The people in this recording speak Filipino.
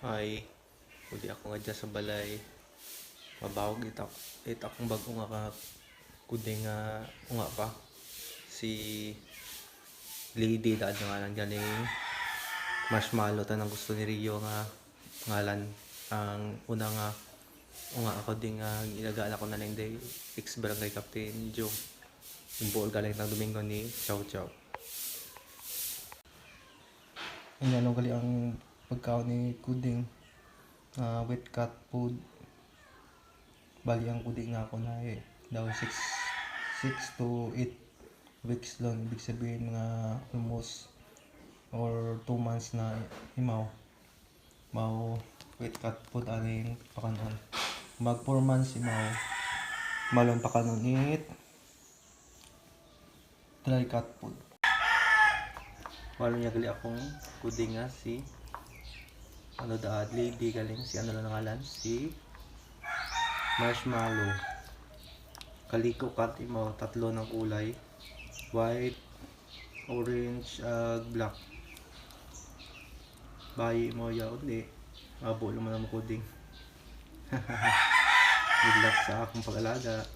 Ay, uli ako nga dyan sa balay. Mabawag akong bago nga ka kundi nga nga pa. Si Lady daan nga lang dyan marshmallow tanang gusto ni Rio nga ngalan. Ang una nga nga ako din nga ginagaan ako na lang day ex-barangay Captain Joe. Yung buol galing ng Domingo ni Chow Chow. Ayan ang gali ang pagkaon ni Kuding. Wet cat food. Bali ang kuding nga ako na daw 6 to 8 weeks lang. Ibig sabihin mga almost or 2 months na imaw. Mau wet cat food aning pakanon. Mag 4 months imaw. Malon pakanon it dry cat food. Walo niya gali akong kuding nga si Lady galing si lang ngalan si Marshmallow. Kaliko kat imaw tatlo ng kulay white, orange, black. Bayi mo ya undi abo naman ang kuding. Good luck sa akong pag-alaga.